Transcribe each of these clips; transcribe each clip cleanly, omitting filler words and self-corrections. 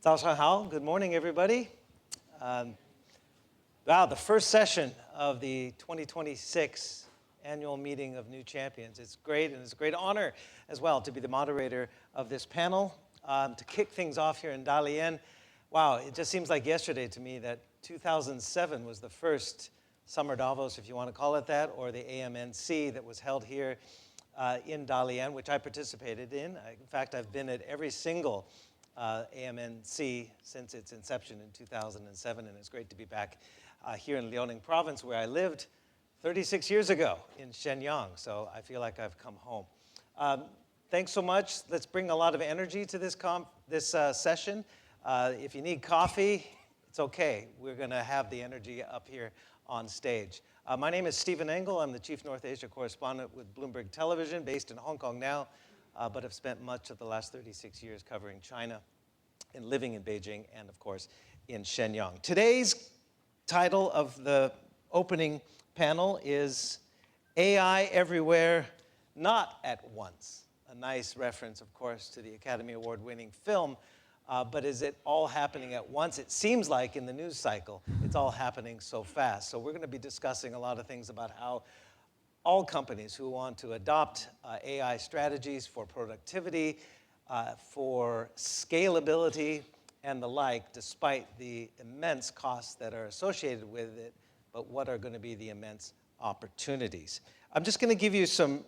早上好. Good morning, everybody. Wow, the first session of the 2026 annual meeting of New Champions. It's great, and it's a great honor as well to be the moderator of this panel. To kick things off here in Dalian, wow, it just seems like yesterday to me that 2007 was the first Summer Davos, if you want to call it that, or the AMNC that was held here in Dalian, which I participated in. In fact, I've been at every single AMNC since its inception in 2007, and it's great to be back here in Liaoning Province, where I lived 36 years ago in Shenyang, so I feel like I've come home. Thanks so much. Let's bring a lot of energy to this session. If you need coffee, it's okay. We're going to have the energy up here on stage. My name is Stephen Engel. I'm the Chief North Asia Correspondent with Bloomberg Television, based in Hong Kong now, but have spent much of the last 36 years covering China and living in Beijing and, of course, in Shenyang. Today's title of the opening panel is AI Everywhere, Not at Once. A nice reference, of course, to the Academy Award-winning film, but is it all happening at once? It seems like in the news cycle, it's all happening so fast. So we're going to be discussing a lot of things about how all companies who want to adopt AI strategies for productivity, for scalability, and the like, despite the immense costs that are associated with it, but what are going to be the immense opportunities. I'm just going to give you some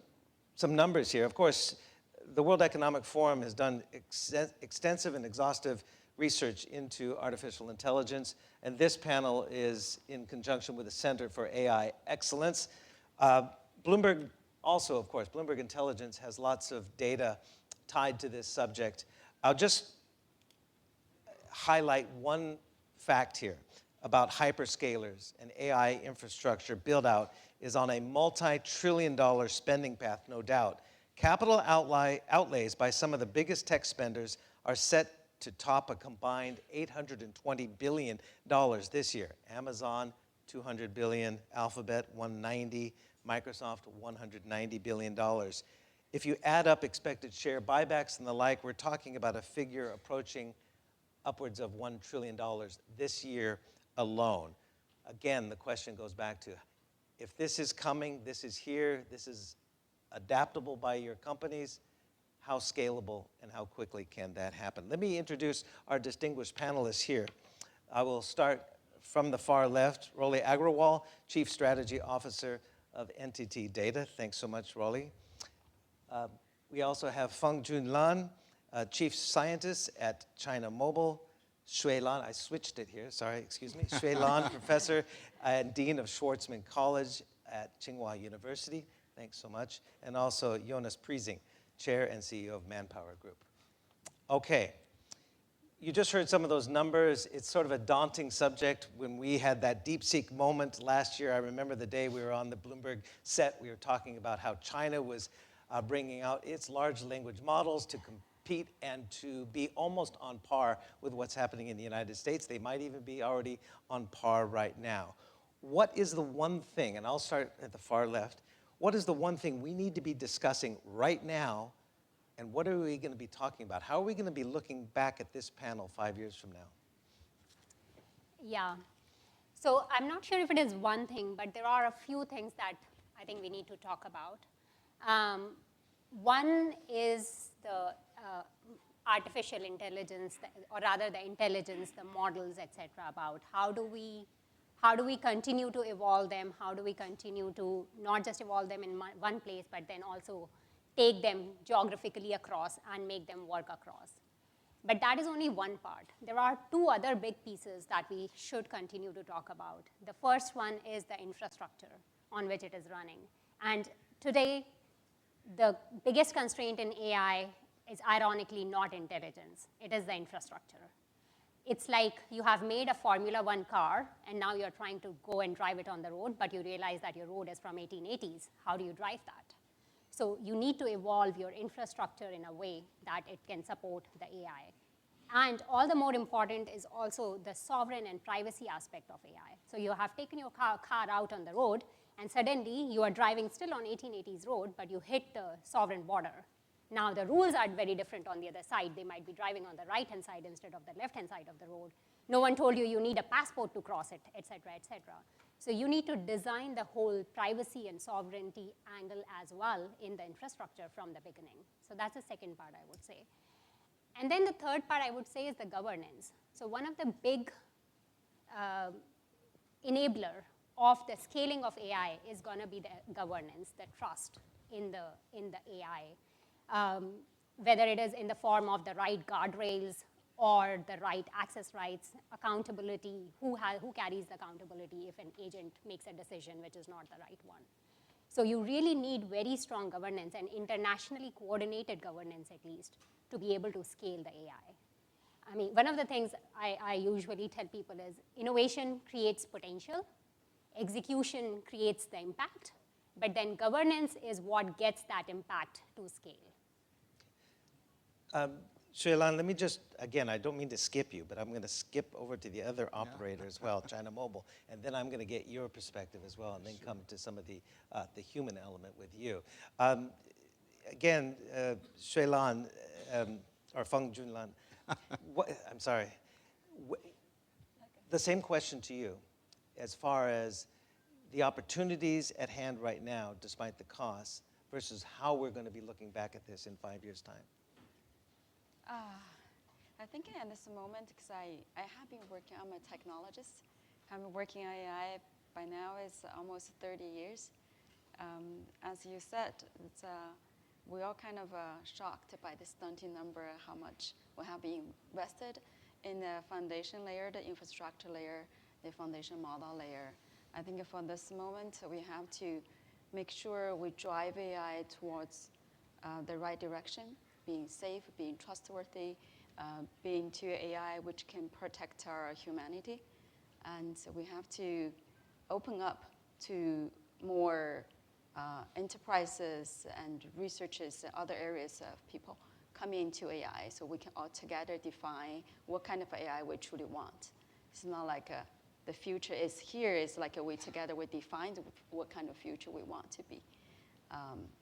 numbers here. Of course, the World Economic Forum has done extensive and exhaustive research into artificial intelligence, and this panel is in conjunction with the Center for AI Excellence. Bloomberg also, of course, Bloomberg Intelligence has lots of data tied to this subject. I'll just highlight one fact here about hyperscalers and AI infrastructure build-out is on a multi-trillion-dollar spending path, no doubt. Capital outlays by some of the biggest tech spenders are set to top a combined $820 billion this year. Amazon, $200 billion, Alphabet, $190, Microsoft, $190 billion. If you add up expected share buybacks and the like, we're talking about a figure approaching upwards of $1 trillion this year alone. Again, the question goes back to, if this is coming, this is here, this is adaptable by your companies, how scalable and how quickly can that happen? Let me introduce our distinguished panelists here. I will start from the far left, Rolly Agrawal, Chief Strategy Officer of NTT Data. Thanks so much, Rolly. We also have Feng Junlan, Chief Scientist at China Mobile. Shui Lan, I switched it here, sorry, excuse me. Shui Lan, Professor and Dean of Schwarzman College at Tsinghua University. Thanks so much. And also Jonas Priesing, Chair and CEO of Manpower Group. Okay. You just heard some of those numbers. It's sort of a daunting subject. When we had that DeepSeek moment last year, I remember the day we were on the Bloomberg set, we were talking about how China was bringing out its large language models to compete and to be almost on par with what's happening in the United States. They might even be already on par right now. What is the one thing, and I'll start at the far left, what is the one thing we need to be discussing right now, and what are we going to be talking about? How are we going to be looking back at this panel 5 years from now? Yeah. So I'm not sure if it is one thing, but there are a few things that I think we need to talk about. One is the artificial intelligence, or rather the intelligence, the models, et cetera, about how do we continue to evolve them? How do we continue to not just evolve them in one place, but then also take them geographically across and make them work across? But that is only one part. There are two other big pieces that we should continue to talk about. The first one is the infrastructure on which it is running. And today, the biggest constraint in AI is ironically not intelligence. It is the infrastructure. It's like you have made a Formula One car, and now you're trying to go and drive it on the road, but you realize that your road is from 1880s. How do you drive that? So you need to evolve your infrastructure in a way that it can support the AI. And all the more important is also the sovereign and privacy aspect of AI. So you have taken your car out on the road, and suddenly you are driving still on 1880s road, but you hit the sovereign border. Now, the rules are very different on the other side. They might be driving on the right-hand side instead of the left-hand side of the road. No one told you you need a passport to cross it, et cetera, et cetera. So you need to design the whole privacy and sovereignty angle as well in the infrastructure from the beginning. So that's the second part, I would say. And then the third part, I would say, is the governance. So one of the big enabler of the scaling of AI is going to be the governance, the trust in the AI, whether it is in the form of the right guardrails or the right access rights, accountability, who carries the accountability if an agent makes a decision which is not the right one. So you really need very strong governance and internationally coordinated governance at least to be able to scale the AI. I mean, one of the things I usually tell people is innovation creates potential, execution creates the impact, but then governance is what gets that impact to scale. Shuilan, let me just, again, I don't mean to skip you, but I'm going to skip over to the other operator as well, China Mobile, and then I'm going to get your perspective as well, and then come to some of the human element with you. Again, Shuilan, or Feng Junlan, I'm sorry. The same question to you, as far as the opportunities at hand right now, despite the costs, versus how we're going to be looking back at this in 5 years' time. I think at this moment, because I have been working, I'm a technologist. I've been working on AI by now is almost 30 years. As you said, we're all kind of shocked by the stunting number, how much we have been invested in the foundation layer, the infrastructure layer, the foundation model layer. I think for this moment, we have to make sure we drive AI towards the right direction, being safe, being trustworthy, being to AI which can protect our humanity. And so we have to open up to more enterprises and researchers and other areas of people coming into AI so we can all together define what kind of AI we truly want. It's not like the future is here. It's like we together we define what kind of future we want to be.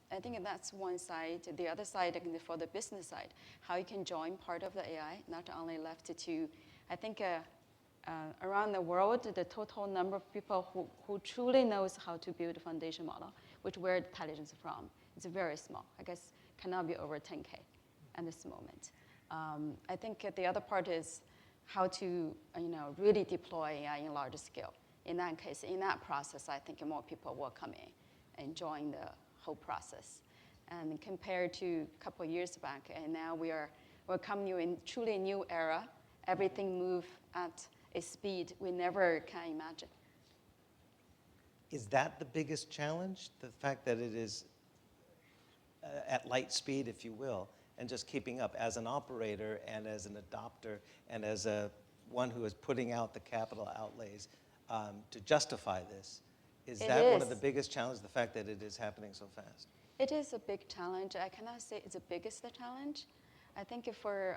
I think that's one side. The other side, for the business side, how you can join part of the AI, not only left to, I think around the world, the total number of people who truly knows how to build a foundation model, which where intelligence from, is very small. I guess cannot be over 10K at this moment. I think the other part is how to really deploy AI in larger scale. In that case, in that process, I think more people will come in and join the whole process. And compared to a couple of years back, and now we're coming in truly new era. Everything move at a speed we never can imagine. Is that the biggest challenge? The fact that it is at light speed, if you will, and just keeping up as an operator and as an adopter and as one who is putting out the capital outlays to justify this. Is that one of the biggest challenges, the fact that it is happening so fast? It is a big challenge. I cannot say it's the biggest challenge. I think for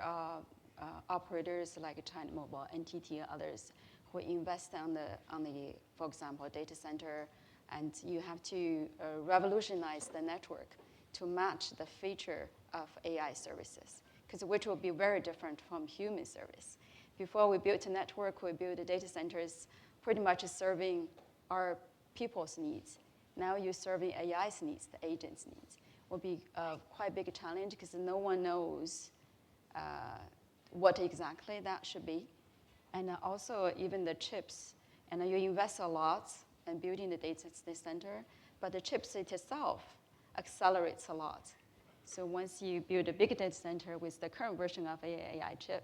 operators like China Mobile, NTT, and others who invest on the, for example, data center, and you have to revolutionize the network to match the feature of AI services, which will be very different from human service. Before we built a network, we built data centers pretty much serving our people's needs. Now you're serving AI's needs, the agent's needs. Will be quite a big challenge because no one knows what exactly that should be. And also even the chips, and you invest a lot in building the data center, but the chipset itself accelerates a lot. So once you build a big data center with the current version of AI chip,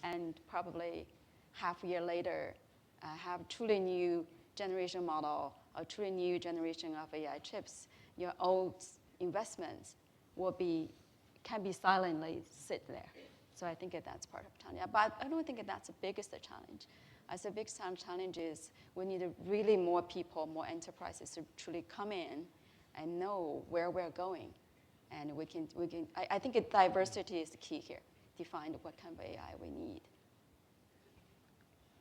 and probably half a year later, have truly new generation model, a truly new generation of AI chips, your old investments can be silently sit there. So I think that's part of the challenge. But I don't think that's the biggest challenge. The biggest challenge is we need really more people, more enterprises to truly come in and know where we're going. And I think diversity is the key here. Define what kind of AI we need.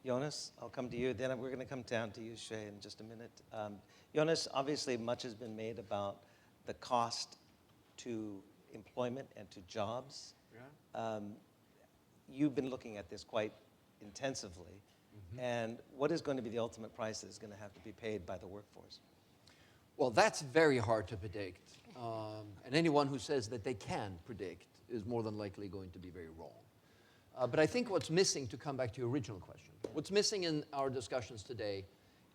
Jonas, I'll come to you. Then we're going to come down to you, Shay, in just a minute. Jonas, obviously much has been made about the cost to employment and to jobs. Yeah. You've been looking at this quite intensively. And what is going to be the ultimate price that is going to have to be paid by the workforce? Well, that's very hard to predict. And anyone who says that they can predict is more than likely going to be very wrong. But I think what's missing, to come back to your original question, what's missing in our discussions today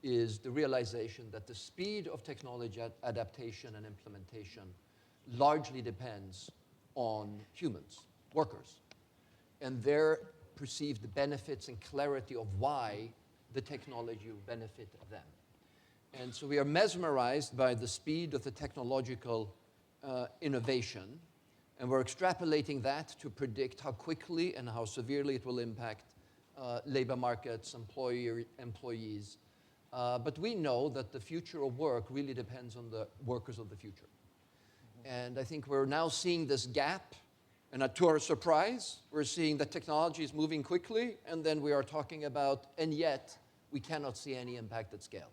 is the realization that the speed of technology adaptation and implementation largely depends on humans, workers, and their perceived benefits and clarity of why the technology will benefit them. And so we are mesmerized by the speed of the technological innovation, and we're extrapolating that to predict how quickly and how severely it will impact labor markets, employees. But we know that the future of work really depends on the workers of the future. And I think we're now seeing this gap, and to our surprise, we're seeing that technology is moving quickly, and then we are talking about, and yet we cannot see any impact at scale.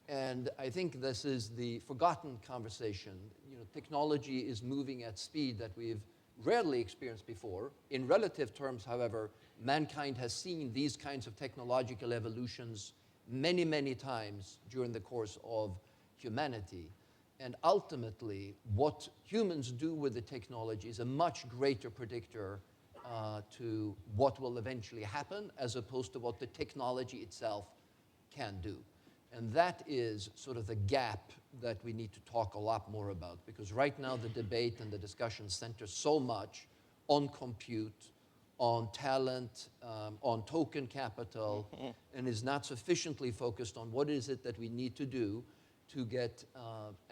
And I think this is the forgotten conversation. You know, technology is moving at speed that we've rarely experienced before. In relative terms, however, mankind has seen these kinds of technological evolutions many, many times during the course of humanity. And ultimately, what humans do with the technology is a much greater predictor to what will eventually happen, as opposed to what the technology itself can do. And that is sort of the gap that we need to talk a lot more about, because right now the debate and the discussion centers so much on compute, on talent, on token capital, and is not sufficiently focused on what is it that we need to do to get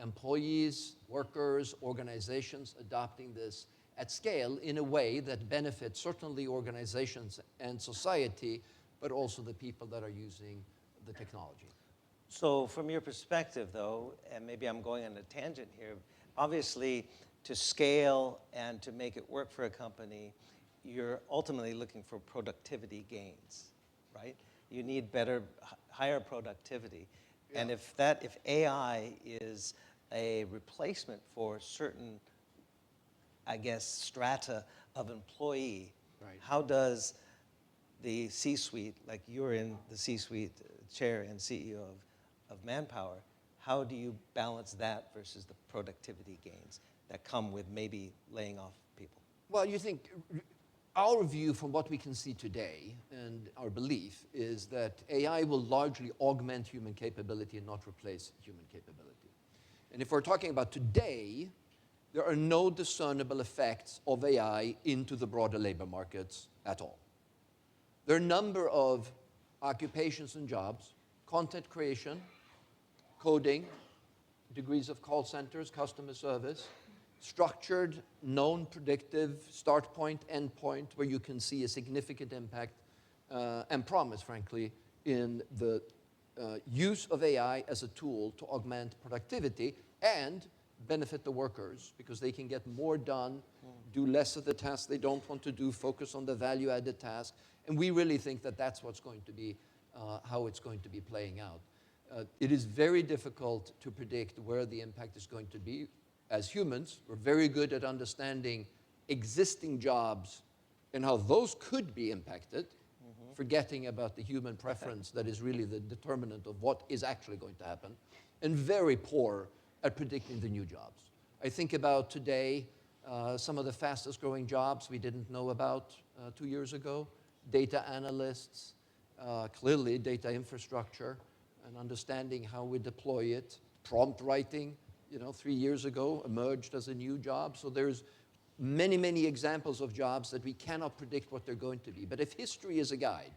employees, workers, organizations adopting this at scale in a way that benefits certainly organizations and society, but also the people that are using the technology. So from your perspective, though, and maybe I'm going on a tangent here, obviously to scale and to make it work for a company, you're ultimately looking for productivity gains, right? You need better, higher productivity. Yeah. And if AI is a replacement for certain, I guess, strata of employee, right, how does the C-suite, like you're in the C-suite, chair and CEO of Manpower, how do you balance that versus the productivity gains that come with maybe laying off people? Well, you think our view from what we can see today, and our belief, is that AI will largely augment human capability and not replace human capability. And if we're talking about today, there are no discernible effects of AI into the broader labor markets at all. There are a number of occupations and jobs, content creation, coding, degrees of call centers, customer service, structured, known, predictive, start point, end point, where you can see a significant impact and promise, frankly, in the use of AI as a tool to augment productivity and benefit the workers, because they can get more done, do less of the tasks they don't want to do, focus on the value-added task. And we really think that that's what's going to be, how it's going to be playing out. It is very difficult to predict where the impact is going to be. As humans, we're very good at understanding existing jobs and how those could be impacted, forgetting about the human preference that is really the determinant of what is actually going to happen, and very poor at predicting the new jobs. I think about today, some of the fastest growing jobs we didn't know about 2 years ago, data analysts, clearly data infrastructure, and understanding how we deploy it, prompt writing, 3 years ago emerged as a new job. So there's many, many examples of jobs that we cannot predict what they're going to be. But if history is a guide,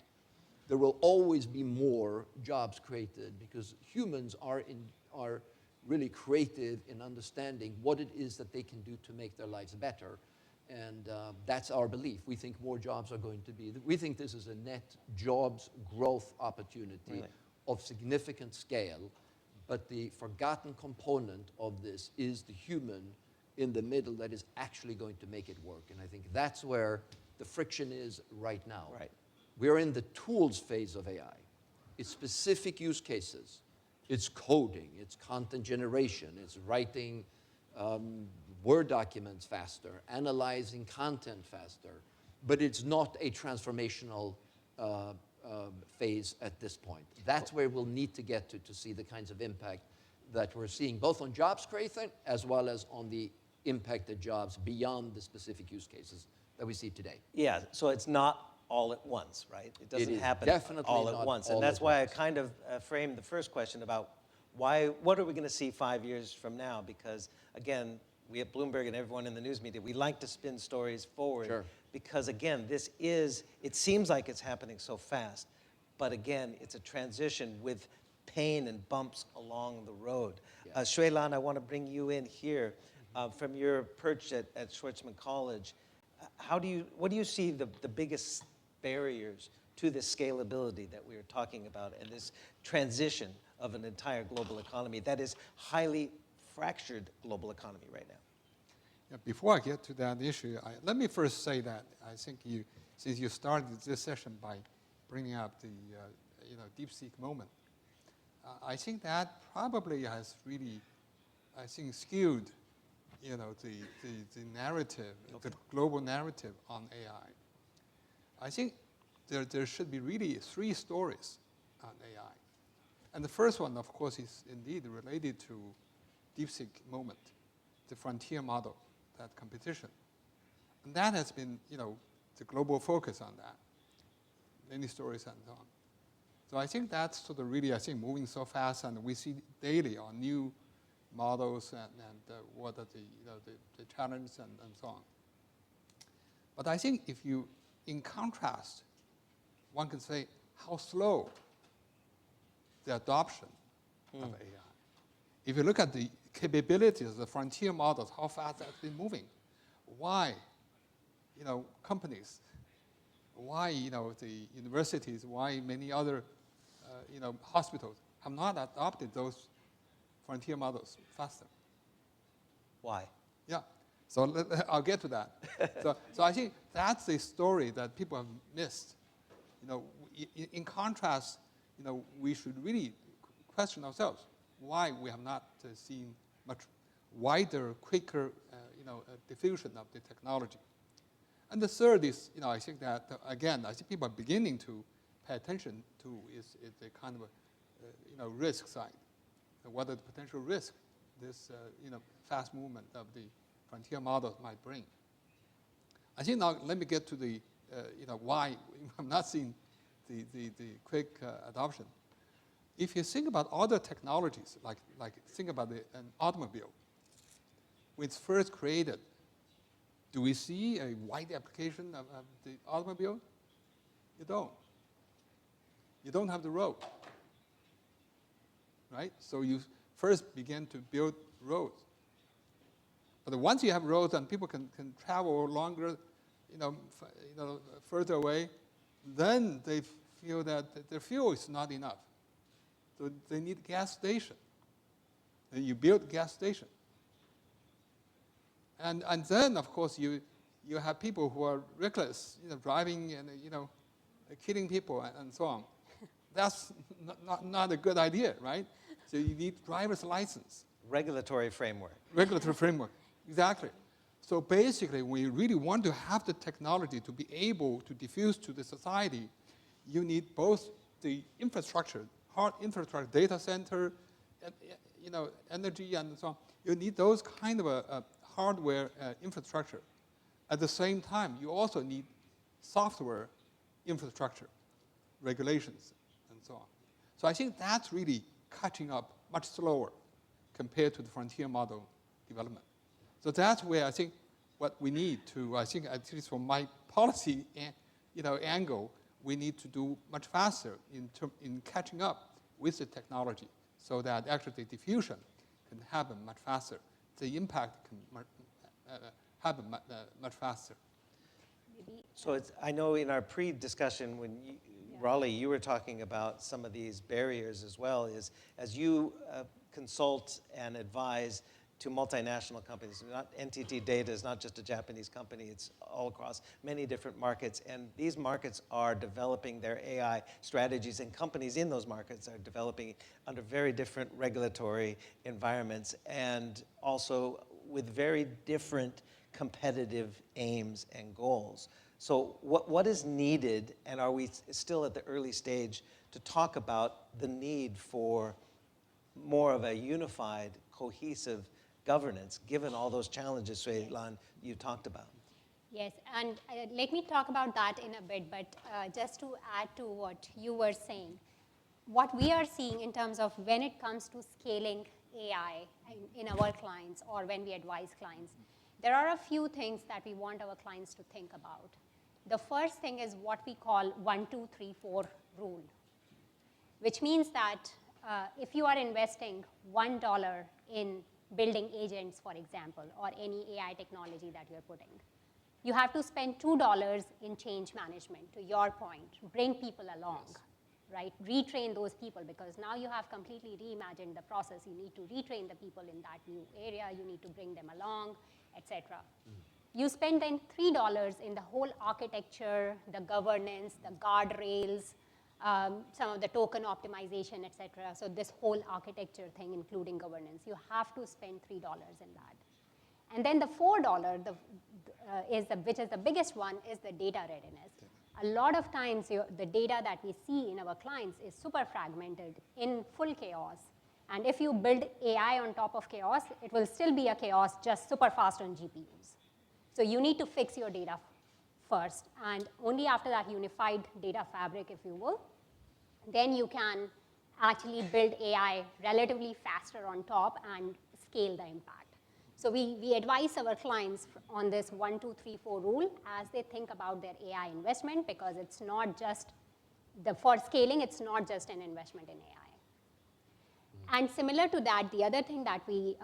there will always be more jobs created, because humans are really creative in understanding what it is that they can do to make their lives better. And that's our belief. We think more jobs are going to be, we think this is a net jobs growth opportunity of significant scale. But the forgotten component of this is the human in the middle that is actually going to make it work. And I think that's where the friction is right now. Right. We're in the tools phase of AI. It's specific use cases. It's coding. It's content generation. It's writing Word documents faster, analyzing content faster, but it's not a transformational phase at this point. That's where we'll need to get to see the kinds of impact that we're seeing, both on jobs creation as well as on the impacted jobs beyond the specific use cases that we see today. Yeah, so it's not all at once, right? It doesn't happen definitely all not at once. all And that's at why I once. kind of framed the first question about what are we going to see 5 years from now? Because, again, we at Bloomberg and everyone in the news media, we like to spin stories forward. Sure. Because, again, it seems like it's happening so fast. But, again, it's a transition with pain and bumps along the road. Yeah. Shui-Lan, I want to bring you in here from your perch at Schwarzman College. What do you see the biggest barriers to this scalability that we were talking about and this transition of an entire global economy that is highly fractured global economy right now? Yeah, before I get to that issue, let me first say that I think since you started this session by bringing up the DeepSeek moment, I think that probably has really, I think, skewed the narrative, okay, the global narrative on AI. I think there should be really 3 stories on AI. And the first one, of course, is indeed related to DeepSeek moment, the frontier model, that competition. And that has been, the global focus on that, many stories and so on. So I think that's sort of really, moving so fast, and we see daily on new models and what are the challenges and so on. But I think if you, in contrast, one can say how slow the adoption of AI. If you look at the capabilities of the frontier models, how fast that's been moving, why, companies, why, the universities, why many other, hospitals have not adopted those frontier models faster. Why? Yeah, so I'll get to that. so I think that's a story that people have missed. In contrast, we should really question ourselves why we have not seen much wider, quicker, diffusion of the technology. And the third is, I think that, again, I think people are beginning to pay attention to is the kind of, risk side. What are the potential risks this, fast movement of the frontier models might bring. I think now let me get to the, why I'm not seeing the quick adoption. If you think about other technologies, like think about an automobile, when it's first created, do we see a wide application of the automobile? You don't. You don't have the road, right? So you first begin to build roads. But once you have roads and people can travel longer, further away, then they feel that their fuel is not enough. So they need gas station. And you build gas station. And then, of course, you have people who are reckless, driving and, killing people and so on. That's not a good idea, right? So you need driver's license. Regulatory framework. Regulatory framework, exactly. So basically, when you really want to have the technology to be able to diffuse to the society, you need both the infrastructure, hard infrastructure, data center, energy and so on. You need those kind of a hardware infrastructure. At the same time, you also need software infrastructure, regulations, and so on. So I think that's really catching up much slower compared to the frontier model development. So that's where I think what we need to, I think at least from my policy angle, we need to do much faster in catching up with the technology so that actually the diffusion can happen much faster. The impact can happen much faster. So I know in our pre-discussion when Raleigh, you were talking about some of these barriers as well, is as you consult and advise to multinational companies. NTT Data is not just a Japanese company, it's all across many different markets, and these markets are developing their AI strategies, and companies in those markets are developing under very different regulatory environments, and also with very different competitive aims and goals. So what is needed, and are we still at the early stage to talk about the need for more of a unified, cohesive governance, given all those challenges, Sui-Lan, you talked about? Yes, and let me talk about that in a bit, but just to add to what you were saying, what we are seeing in terms of when it comes to scaling AI in our clients or when we advise clients, there are a few things that we want our clients to think about. The first thing is what we call 1, 2, 3, 4 rule, which means that if you are investing $1 in building agents, for example, or any AI technology that you're putting, you have to spend $2 in change management, to your point, bring people along, right? Retrain those people, because now you have completely reimagined the process. You need to retrain the people in that new area. You need to bring them along, et cetera. You spend then $3 in the whole architecture, the governance, the guardrails, some of the token optimization, et cetera. So this whole architecture thing, including governance, you have to spend $3 in that. And then the $4, which is the biggest one, is the data readiness. A lot of times, the data that we see in our clients is super fragmented, in full chaos. And if you build AI on top of chaos, it will still be a chaos, just super fast on GPUs. So you need to fix your data first. And only after that unified data fabric, if you will, then you can actually build AI relatively faster on top and scale the impact. So we advise our clients on this 1, 2, 3, 4 rule as they think about their AI investment, because it's not just, for scaling, it's not just an investment in AI. And similar to that, the other thing that we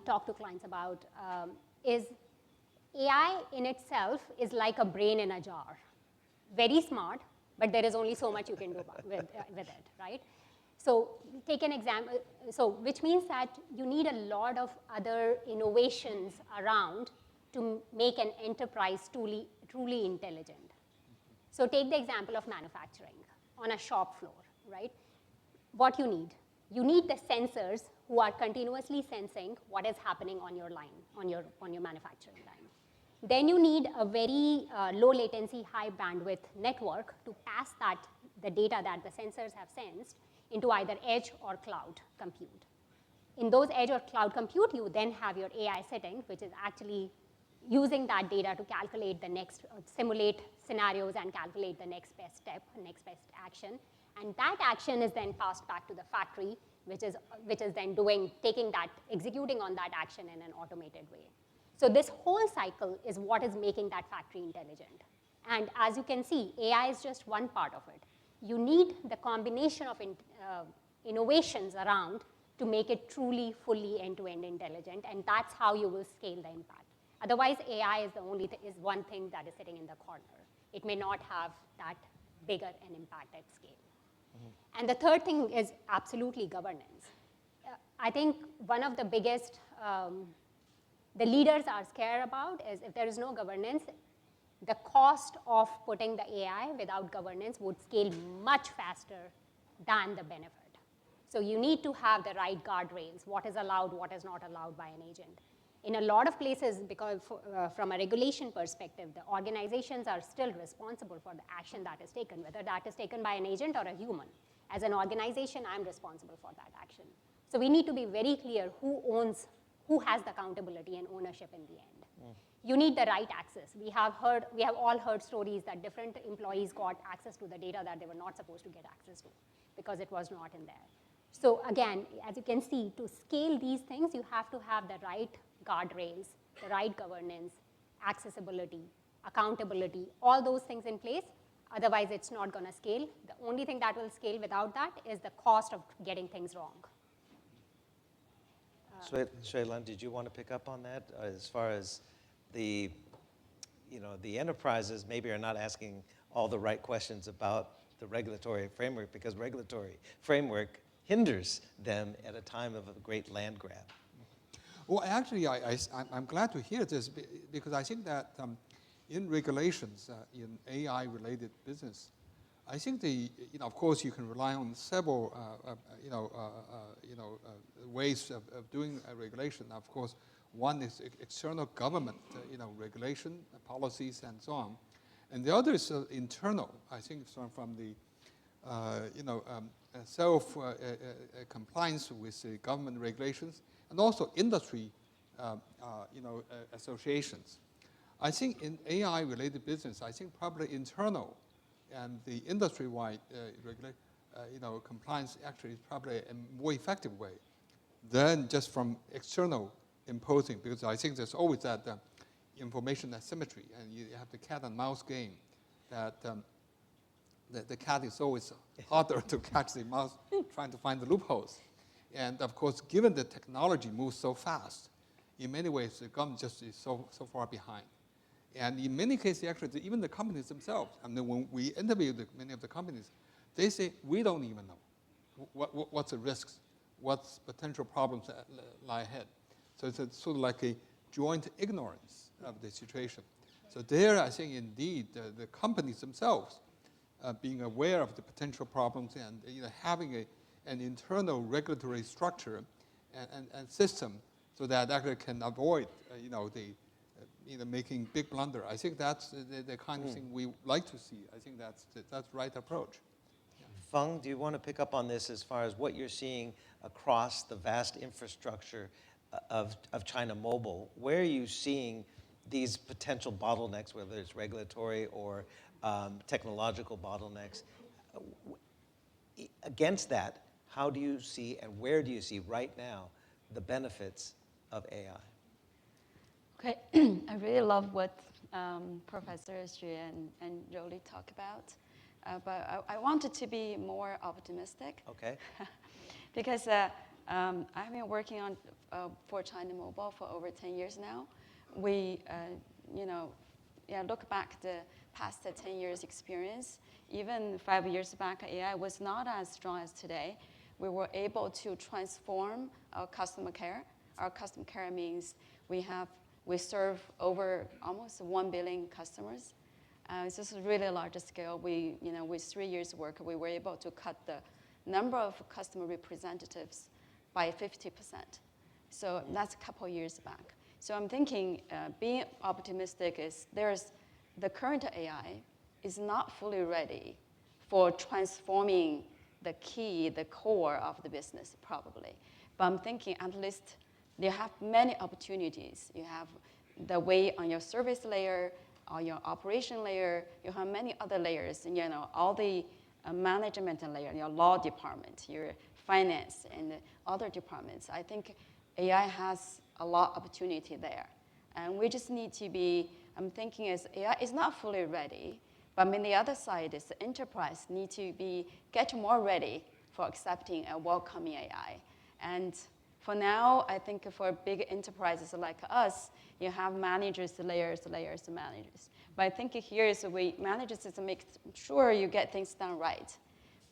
talk to clients about is AI in itself is like a brain in a jar. Very smart, but there is only so much you can do with it, right? So take an example, which means that you need a lot of other innovations around to make an enterprise truly intelligent. So take the example of manufacturing on a shop floor, right? What you need the sensors who are continuously sensing what is happening on your line, on your manufacturing line. Then you need a very low latency, high bandwidth network to pass the data that the sensors have sensed into either edge or cloud compute. In those edge or cloud compute, you then have your AI setting, which is actually using that data to calculate the next, simulate scenarios and calculate the next best step, next best action. And that action is then passed back to the factory, which is then executing on that action in an automated way. So this whole cycle is what is making that factory intelligent. And as you can see, AI is just one part of it. You need the combination of innovations around to make it truly, fully end-to-end intelligent, and that's how you will scale the impact. Otherwise, AI is is one thing that is sitting in the corner. It may not have that bigger an impact at scale. Mm-hmm. And the third thing is absolutely governance. I think one of the biggest the leaders are scared about is if there is no governance, the cost of putting the AI without governance would scale much faster than the benefit. So you need to have the right guardrails, what is allowed, what is not allowed by an agent. In a lot of places, because from a regulation perspective, the organizations are still responsible for the action that is taken, whether that is taken by an agent or a human. As an organization, I'm responsible for that action. So we need to be very clear who has the accountability and ownership in the end. Mm. You need the right access. We have all heard stories that different employees got access to the data that they were not supposed to get access to because it was not in there. So again, as you can see, to scale these things, you have to have the right guardrails, the right governance, accessibility, accountability, all those things in place. Otherwise, it's not going to scale. The only thing that will scale without that is the cost of getting things wrong. Sui-Lan, did you want to pick up on that as far as the enterprises maybe are not asking all the right questions about the regulatory framework because regulatory framework hinders them at a time of a great land grab? Well, actually, I'm glad to hear this because I think that in regulations in AI-related business, I think of course, you can rely on several, ways of doing regulation. Of course, one is external government, regulation, policies, and so on, and the other is internal. I think from the, self compliance with the government regulations, and also industry, associations. I think in AI-related business, I think probably internal and the industry-wide compliance actually is probably a more effective way than just from external imposing, because I think there's always that information asymmetry, and you have the cat and mouse game that the cat is always harder to catch the mouse trying to find the loopholes. And of course, given the technology moves so fast, in many ways, the government just is so far behind. And in many cases, actually, even the companies themselves, I mean, when we interview many of the companies, they say, we don't even know what's the risks, what's potential problems that lie ahead. So it's sort of like a joint ignorance of the situation. So there, I think, indeed, the companies themselves being aware of the potential problems and having an internal regulatory structure and system so that actually can avoid, making big blunder. I think that's the kind of thing we like to see. I think that's the right approach. Feng, do you want to pick up on this as far as what you're seeing across the vast infrastructure of China Mobile? Where are you seeing these potential bottlenecks, whether it's regulatory or technological bottlenecks? Against that, how do you see and where do you see right now the benefits of AI? Okay, I really love what Professor Xu and Jolie talk about, but I wanted to be more optimistic. Okay. Because I've been working on for China Mobile for over 10 years now. We, look back the past 10 years experience. Even 5 years back, AI was not as strong as today. We were able to transform our customer care. Our customer care means we serve over almost 1 billion customers. It's just really large scale. With 3 years' work, we were able to cut the number of customer representatives by 50%. So that's a couple years back. So I'm thinking being optimistic is the current AI is not fully ready for transforming the core of the business, probably. But I'm thinking at least you have many opportunities. You have the way on your service layer, on your operation layer, you have many other layers, and all the management layer, your law department, your finance, and other departments. I think AI has a lot of opportunity there. And we just need to be, I'm thinking AI is not fully ready, but on the other side is the enterprise need to get more ready for accepting and welcoming AI. And for now, I think for big enterprises like us, you have managers, layers of managers. But I think here is the way managers to make sure you get things done right.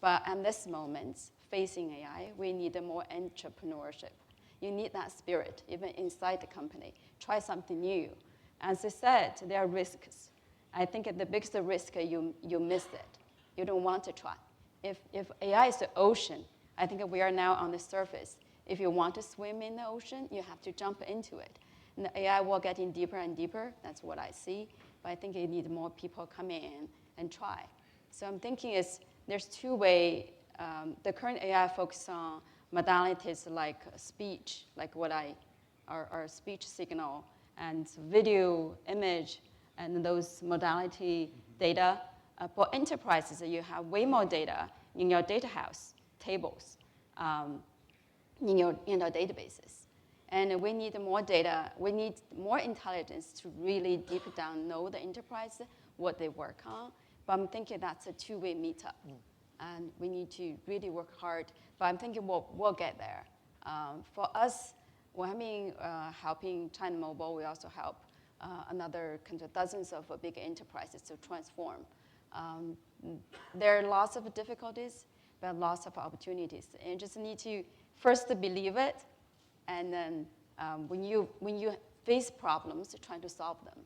But at this moment, facing AI, we need more entrepreneurship. You need that spirit, even inside the company. Try something new. As I said, there are risks. I think the biggest risk, you miss it. You don't want to try. If AI is the ocean, I think we are now on the surface. If you want to swim in the ocean, you have to jump into it. And the AI will get in deeper and deeper. That's what I see. But I think you need more people come in and try. So I'm thinking there's two ways. The current AI focuses on modalities like speech, like our speech signal, and video, image, and those modality data. For enterprises, you have way more data in your data house, tables, in your databases. And we need more data. We need more intelligence to really deep down know the enterprise, what they work on. But I'm thinking that's a two-way meetup. And we need to really work hard. But I'm thinking we'll get there. For us, we're helping China Mobile. We also help another dozens of big enterprises to transform. There are lots of difficulties, but lots of opportunities. And you just need to first believe it, and then when you face problems, try to solve them.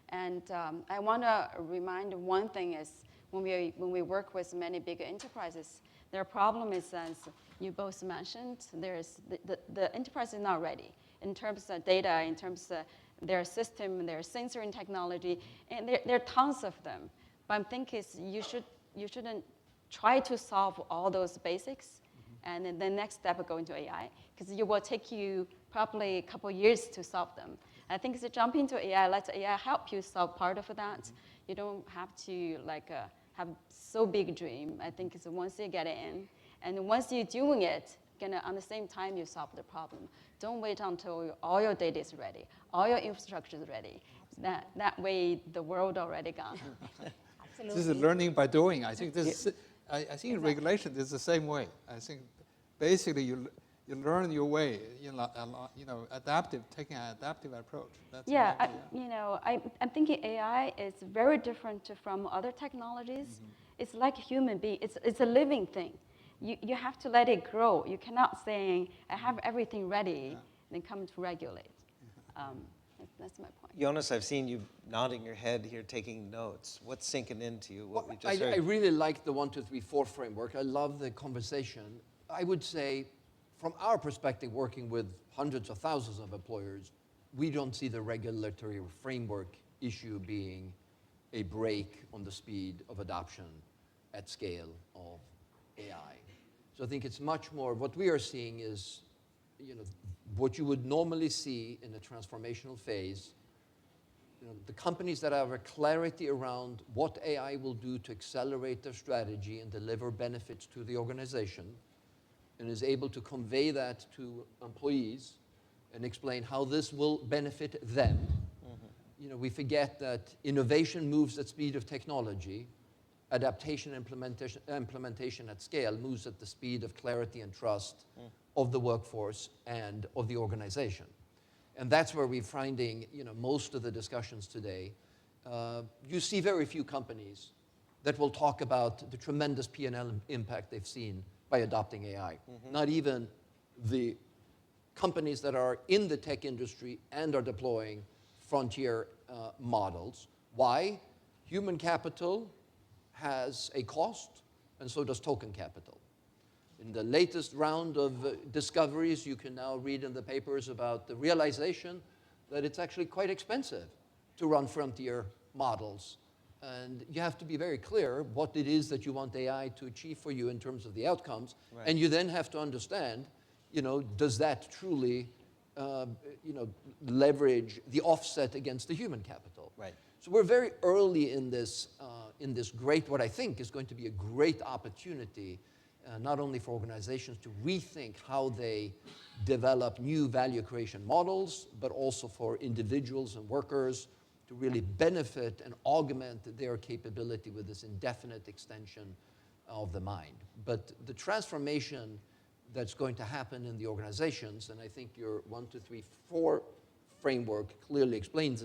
And I want to remind one thing is when we work with many big enterprises, their problem is, as you both mentioned, the enterprise is not ready in terms of data, in terms of their system, their sensoring technology, and there are tons of them. But I'm thinking you shouldn't try to solve all those basics, and then the next step go into AI, because it will take you probably a couple years to solve them. I think it's jump into AI, let AI help you solve part of that. You don't have to have so big dream. I think it's once you get in, and once you're doing it, on the same time you solve the problem. Don't wait until all your data is ready, all your infrastructure is ready. That way the world already gone. Absolutely. This is learning by doing. I think this is, I think in regulation is the same way. I think basically you learn your way, taking an adaptive approach. That's Yeah, maybe, I'm thinking AI is very different from other technologies. It's like a human being. It's a living thing. You have to let it grow. You cannot say, I have everything ready, then come to regulate. That's my point. Jonas, I've seen you nodding your head here, taking notes. What's sinking into you, what we just heard? I really like the 1, 2, 3, 4 framework. I love the conversation. I would say, from our perspective, working with hundreds of thousands of employers, we don't see the regulatory framework issue being a brake on the speed of adoption at scale of AI. So I think it's much more, what we are seeing is, what you would normally see in a transformational phase, the companies that have a clarity around what AI will do to accelerate their strategy and deliver benefits to the organization, and is able to convey that to employees and explain how this will benefit them. We forget that innovation moves at speed of technology. Adaptation and implementation at scale moves at the speed of clarity and trust of the workforce and of the organization. And that's where we're finding most of the discussions today. You see very few companies that will talk about the tremendous P&L impact they've seen by adopting AI. Not even the companies that are in the tech industry and are deploying frontier models. Why? Human capital has a cost, and so does token capital. In the latest round of discoveries, you can now read in the papers about the realization that it's actually quite expensive to run frontier models. And you have to be very clear what it is that you want AI to achieve for you in terms of the outcomes. Right. And you then have to understand, does that truly, leverage the offset against the human capital? Right. So we're very early in this great, what I think is going to be a great opportunity, not only for organizations to rethink how they develop new value creation models, but also for individuals and workers to really benefit and augment their capability with this indefinite extension of the mind. But the transformation that's going to happen in the organizations, and I think your 1, 2, 3, 4 framework clearly explains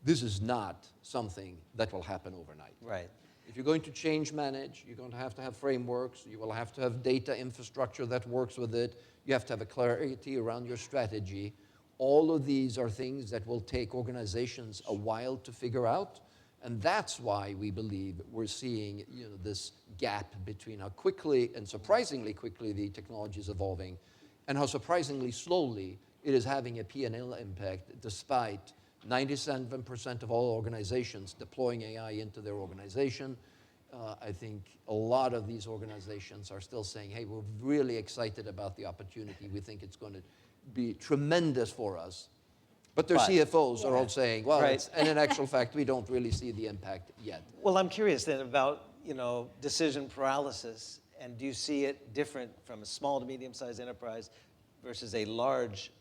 this is not something that will happen overnight. Right. If you're going to change manage, you're going to have frameworks, you will have to have data infrastructure that works with it, you have to have a clarity around your strategy. All of these are things that will take organizations a while to figure out, and that's why we believe we're seeing this gap between how quickly and surprisingly quickly the technology is evolving and how surprisingly slowly it is having a P&L impact despite 97% of all organizations deploying AI into their organization. I think a lot of these organizations are still saying, hey, we're really excited about the opportunity. We think it's going to be tremendous for us. But their CFOs are all saying, well, right. And in actual fact, we don't really see the impact yet. Well, I'm curious then about, decision paralysis. And do you see it different from a small to medium-sized enterprise versus a large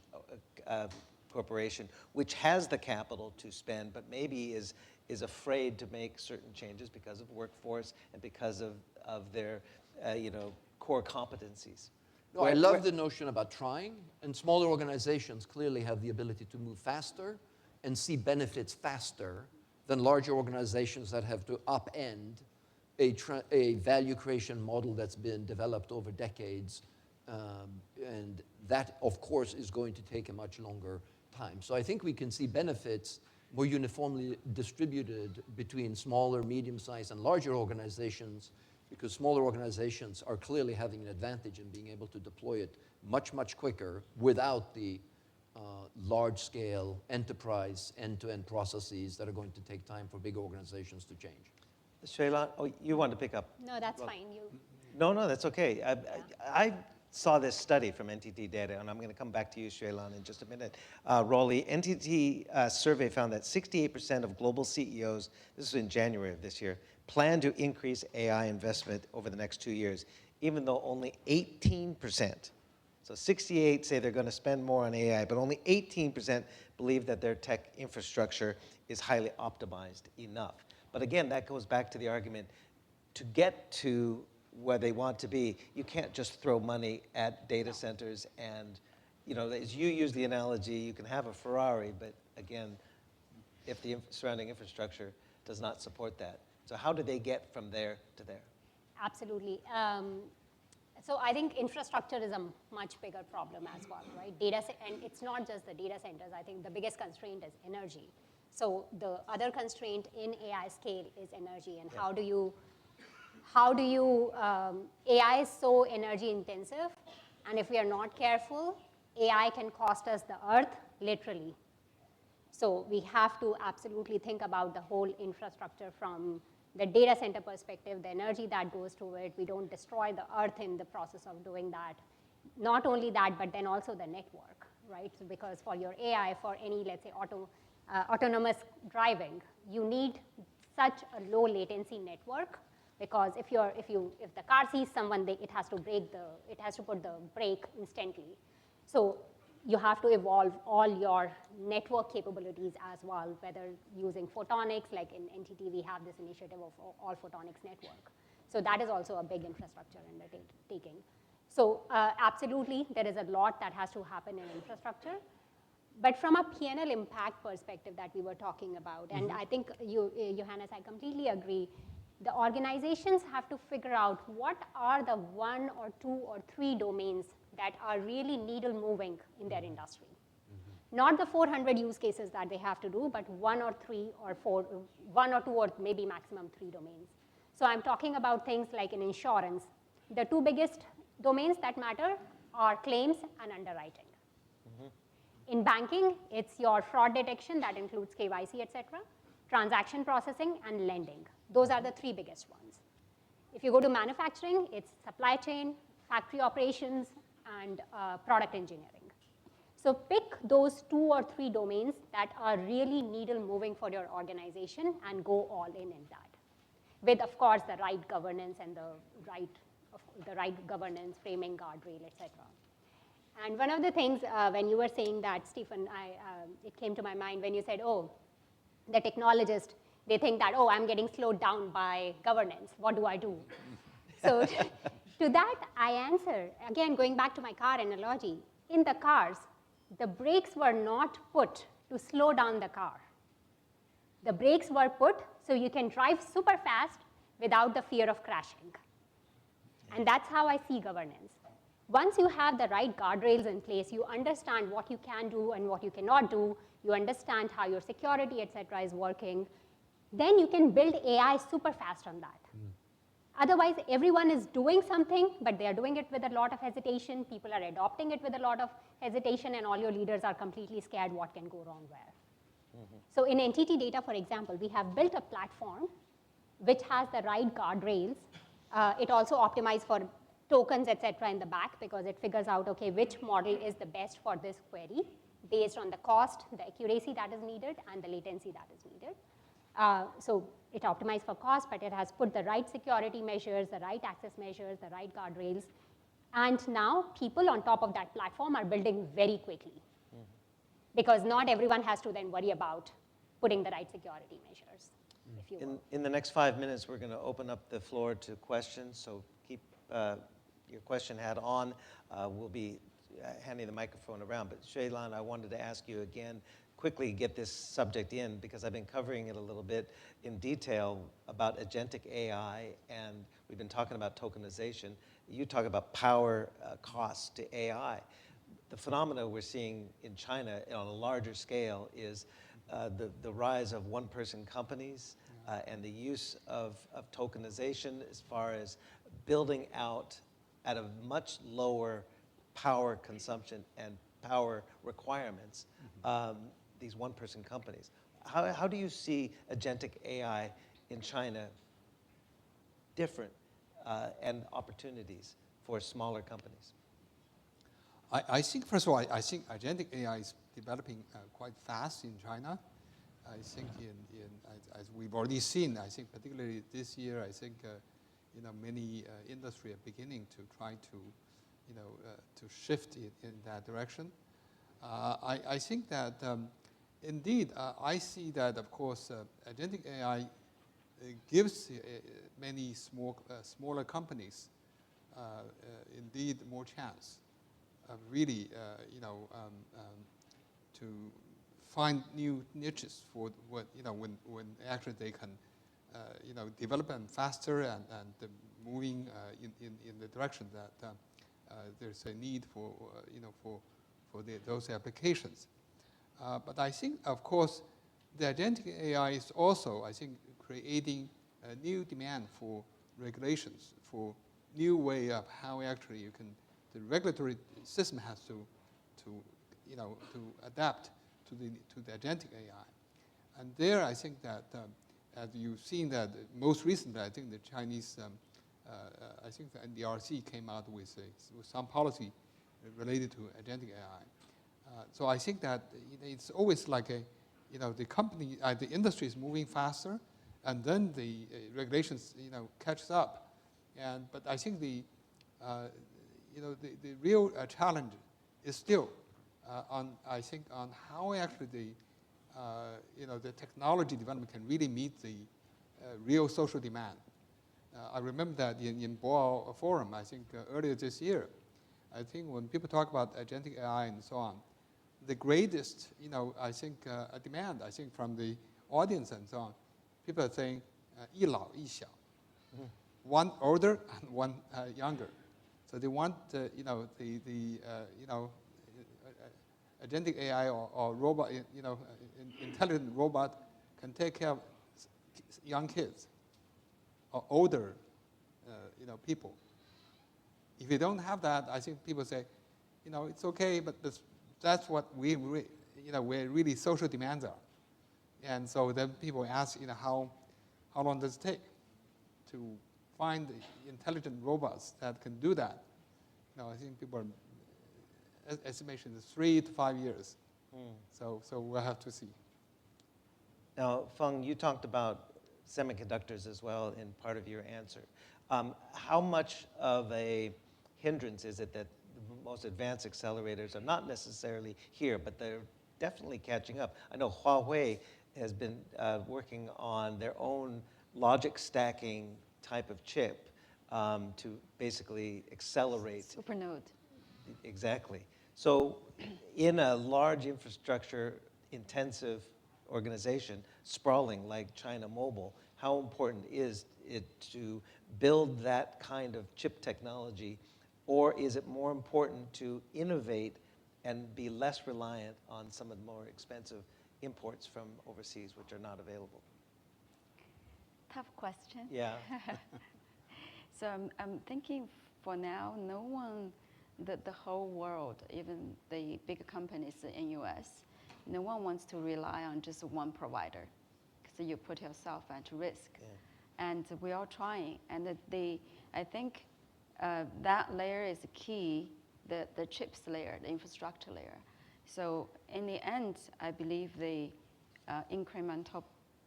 corporation, which has the capital to spend, but maybe is afraid to make certain changes because of workforce and because of their, core competencies? No, I love the notion about trying, and smaller organizations clearly have the ability to move faster and see benefits faster than larger organizations that have to upend a value creation model that's been developed over decades. And that, of course, is going to take a much longer time. So I think we can see benefits more uniformly distributed between smaller, medium-sized, and larger organizations, because smaller organizations are clearly having an advantage in being able to deploy it much, much quicker without the large-scale enterprise end-to-end processes that are going to take time for big organizations to change. Shailan, oh, you want to pick up? No, that's fine. You. No, that's okay. I saw this study from NTT Data, and I'm going to come back to you, Shailan, in just a minute. Rolly, NTT survey found that 68% of global CEOs, this was in January of this year, plan to increase AI investment over the next 2 years, even though only 18%, so 68 say they're going to spend more on AI, but only 18% believe that their tech infrastructure is highly optimized enough. But again, that goes back to the argument, to get to where they want to be, you can't just throw money at data centers and, as you use the analogy, you can have a Ferrari, but again, if the surrounding infrastructure does not support that. So how do they get from there to there? Absolutely. So I think infrastructure is a much bigger problem as well, right? And it's not just the data centers. I think the biggest constraint is energy. So the other constraint in AI scale is energy, and how do you, AI is so energy intensive, and if we are not careful, AI can cost us the earth, literally. So we have to absolutely think about the whole infrastructure from the data center perspective, the energy that goes to it. We don't destroy the earth in the process of doing that. Not only that, but then also the network, right? So because for your AI, for any, let's say, autonomous driving, you need such a low latency network, because if the car sees someone, it has to put the brake instantly. So you have to evolve all your network capabilities as well, whether using photonics, like in NTT, we have this initiative of all photonics network. So that is also a big infrastructure undertaking. So absolutely, there is a lot that has to happen in infrastructure. But from a P&L impact perspective that we were talking about, and I think, Johannes, I completely agree, the organizations have to figure out what are the 1 or 2 or 3 domains that are really needle moving in their industry. Not the 400 use cases that they have to do, but 1 or 3 or 4, 1 or 2 or maybe maximum 3 domains. So I'm talking about things like in insurance. The 2 biggest domains that matter are claims and underwriting. In banking, it's your fraud detection that includes KYC, et cetera, transaction processing, and lending. Those are the 3 biggest ones. If you go to manufacturing, it's supply chain, factory operations, and product engineering. So pick those 2 or 3 domains that are really needle moving for your organization and go all in that. With, of course, the right governance and the right governance, framing, guardrail, et cetera. And one of the things, when you were saying that, Stephen, it came to my mind when you said, oh, the technologist, they think that, oh, I'm getting slowed down by governance. What do I do? So to that, I answer, again, going back to my car analogy, in the cars, the brakes were not put to slow down the car. The brakes were put so you can drive super fast without the fear of crashing. And that's how I see governance. Once you have the right guardrails in place, you understand what you can do and what you cannot do, you understand how your security, et cetera, is working, then you can build AI super fast on that. Otherwise, everyone is doing something, but they are doing it with a lot of hesitation. People are adopting it with a lot of hesitation, and all your leaders are completely scared what can go wrong where. So in NTT Data, for example, we have built a platform which has the right guardrails. It also optimizes for tokens, et cetera, in the back, because it figures out, okay, which model is the best for this query based on the cost, the accuracy that is needed, and the latency that is needed. So it optimized for cost, but it has put the right security measures, the right access measures, the right guardrails. And now people on top of that platform are building very quickly. Because not everyone has to then worry about putting the right security measures, if you will. In the next 5 minutes, we're going to open up the floor to questions. So keep your question hat on. We'll be handing the microphone around. But Shailan, I wanted to ask you again, quickly get this subject in, because I've been covering it a little bit in detail about agentic AI, and we've been talking about tokenization. You talk about power costs to AI. The phenomena we're seeing in China on a larger scale is the rise of one-person companies and the use of tokenization as far as building out at a much lower power consumption and power requirements, these one-person companies. How do you see agentic AI in China different and opportunities for smaller companies? I think, first of all, I think agentic AI is developing quite fast in China. I think as we've already seen, I think particularly this year, I think many industry are beginning to try to, to shift it in that direction. I think that indeed, I see that, of course, agentic AI gives many smaller companies indeed more chance of really, to find new niches for what, when actually they can, develop them faster and moving in the direction that there's a need for, for those applications. But I think, of course, the agentic AI is also, I think, creating a new demand for regulations, for new way of how actually you can, the regulatory system has to adapt to the agentic AI. And there, I think that, as you've seen that most recently, I think the Chinese, I think the NDRC came out with some policy related to agentic AI. So I think that it's always like the company, the industry is moving faster, and then the regulations, catches up. But I think the real challenge is still on how actually the technology development can really meet the real social demand. I remember that in Boao Forum, I think earlier this year, I think when people talk about agentic AI and so on, the greatest, I think, demand, I think, from the audience and so on, people are saying, 一老一小, one older and one younger. So they want, agentic AI or robot, intelligent robot can take care of young kids or older, people. If you don't have that, I think people say, it's okay, but that's what where really social demands are. And so then people ask, how long does it take to find intelligent robots that can do that? I think people are, estimation is 3 to 5 years. So we'll have to see. Now, Feng, you talked about semiconductors as well in part of your answer. How much of a hindrance is it that the most advanced accelerators are not necessarily here, but they're definitely catching up? I know Huawei has been working on their own logic stacking type of chip to basically accelerate. Supernode. Exactly. So in a large infrastructure intensive organization, sprawling like China Mobile, how important is it to build that kind of chip technology, or is it more important to innovate and be less reliant on some of the more expensive imports from overseas which are not available? Tough question. Yeah. So I'm thinking for now, no one, the whole world, even the big companies in US, no one wants to rely on just one provider, because you put yourself at risk. Yeah. And we are trying, and I think that layer is key, the chips layer, the infrastructure layer. So in the end, I believe the incremental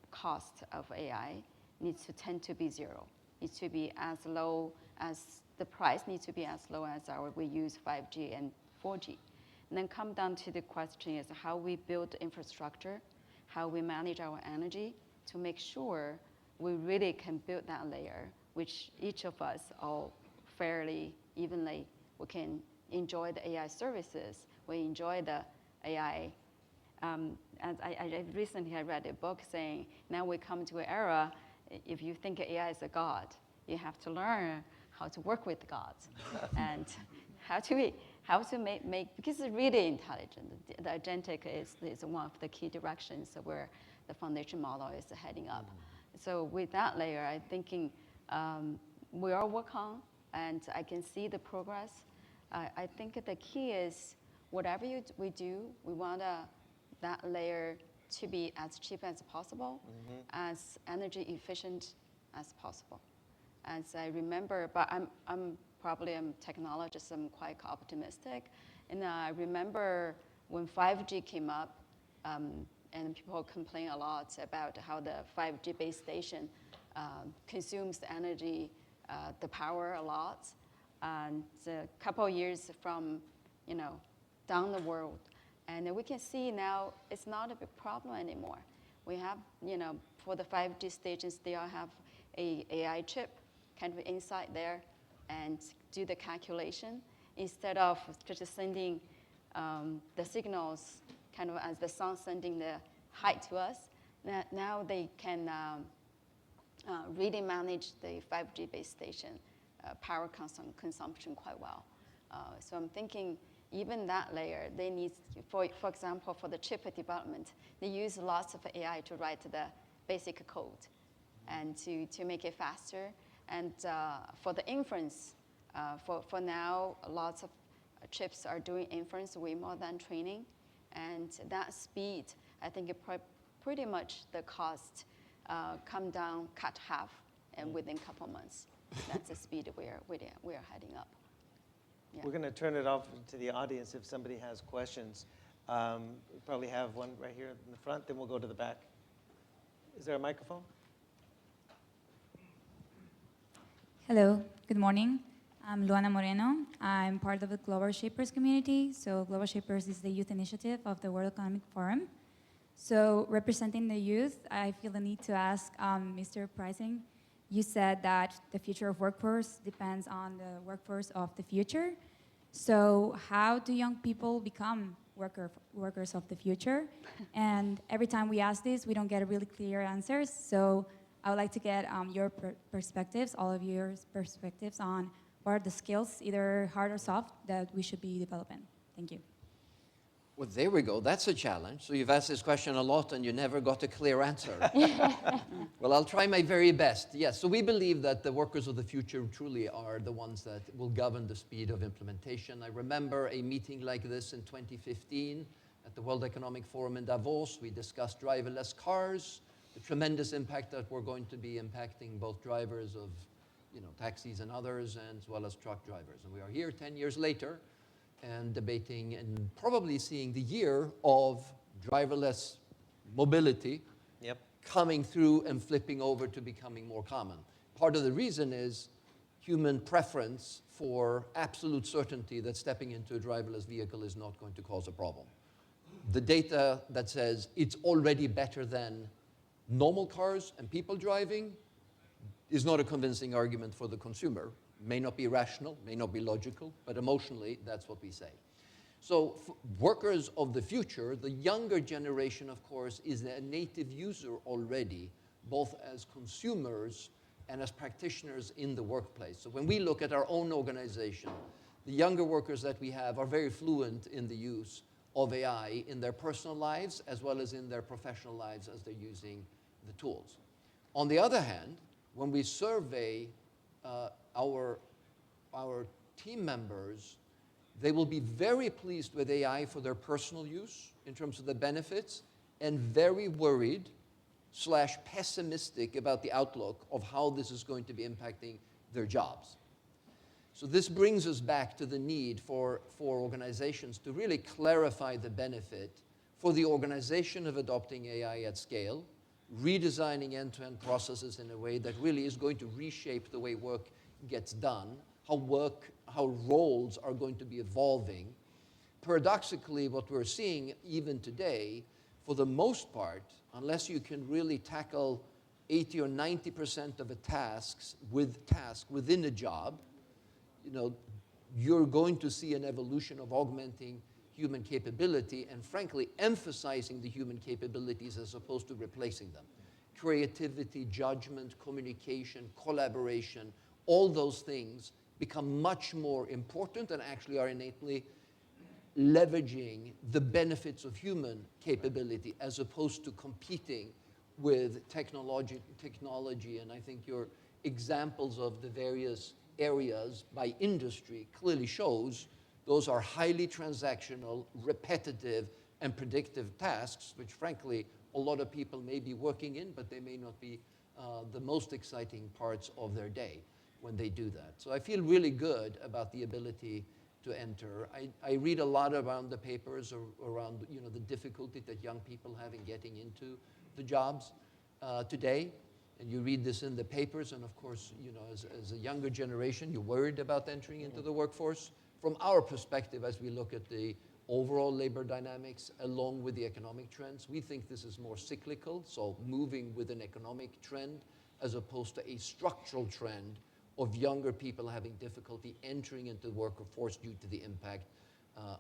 cost of AI needs to tend to be zero. Needs to be as low as the price needs to be as low as we use 5G and 4G. And then come down to the question is how we build infrastructure, how we manage our energy to make sure we really can build that layer, which each of us all fairly evenly, we can enjoy the AI services, we enjoy the AI. And I recently read a book saying, now we come to an era, if you think AI is a god, you have to learn how to work with gods, and how to make because it's really intelligent. The agentic is one of the key directions where the foundation model is heading up. So with that layer, I'm thinking we are working on, and I can see the progress. I think the key is whatever we do, we want that layer to be as cheap as possible, as energy efficient as possible. As I remember, but I'm probably a technologist, I'm quite optimistic. And I remember when 5G came up, and people complain a lot about how the 5G base station consumes the energy, the power a lot. And a couple of years from, down the world, and we can see now it's not a big problem anymore. We have, for the 5G stations, they all have a AI chip kind of inside there and do the calculation instead of just sending the signals kind of as the sun sending the height to us. Now they can really manage the 5G base station power consumption quite well. So I'm thinking even that layer, they need, for example, for the chip development, they use lots of AI to write the basic code and to make it faster. And for the inference, for now, lots of chips are doing inference way more than training. And that speed, I think pretty much the cost come down, cut half, and within a couple months. That's the speed we are heading up. Yeah. We're going to turn it off to the audience if somebody has questions. We probably have one right here in the front, then we'll go to the back. Is there a microphone? Hello, good morning. I'm Luana Moreno. I'm part of the Global Shapers community. So Global Shapers is the youth initiative of the World Economic Forum. So representing the youth, I feel the need to ask Mr. Pricing, you said that the future of workforce depends on the workforce of the future. So how do young people become workers of the future? And every time we ask this, we don't get really clear answers. So I would like to get your perspectives, all of your perspectives on what are the skills, either hard or soft, that we should be developing. Thank you. Well, there we go. That's a challenge. So you've asked this question a lot and you never got a clear answer. Well, I'll try my very best. Yes, so we believe that the workers of the future truly are the ones that will govern the speed of implementation. I remember a meeting like this in 2015 at the World Economic Forum in Davos. We discussed driverless cars, the tremendous impact that we're going to be impacting both drivers of taxis and others, and as well as truck drivers. And we are here 10 years later and debating and probably seeing the year of driverless mobility coming through and flipping over to becoming more common. Part of the reason is human preference for absolute certainty that stepping into a driverless vehicle is not going to cause a problem. The data that says it's already better than normal cars and people driving is not a convincing argument for the consumer. May not be rational, may not be logical, but emotionally, that's what we say. So workers of the future, the younger generation, of course, is a native user already, both as consumers and as practitioners in the workplace. So when we look at our own organization, the younger workers that we have are very fluent in the use of AI in their personal lives as well as in their professional lives as they're using the tools. On the other hand, when we survey our team members, they will be very pleased with AI for their personal use in terms of the benefits, and very worried / pessimistic about the outlook of how this is going to be impacting their jobs. So this brings us back to the need for organizations to really clarify the benefit for the organization of adopting AI at scale, redesigning end-to-end processes in a way that really is going to reshape the way work gets done, how roles are going to be evolving. Paradoxically, what we're seeing even today, for the most part, unless you can really tackle 80 or 90% of the tasks within a job, you're going to see an evolution of augmenting human capability and, frankly, emphasizing the human capabilities as opposed to replacing them. Creativity, judgment, communication, collaboration, all those things become much more important and actually are innately leveraging the benefits of human capability as opposed to competing with technology. And I think your examples of the various areas by industry clearly shows those are highly transactional, repetitive, and predictive tasks, which frankly, a lot of people may be working in, but they may not be the most exciting parts of their day when they do that. So I feel really good about the ability to enter. I read a lot around the papers around the difficulty that young people have in getting into the jobs today. And you read this in the papers, and of course, as a younger generation, you're worried about entering into the workforce. From our perspective, as we look at the overall labor dynamics along with the economic trends, we think this is more cyclical, so moving with an economic trend as opposed to a structural trend of younger people having difficulty entering into the workforce due to the impact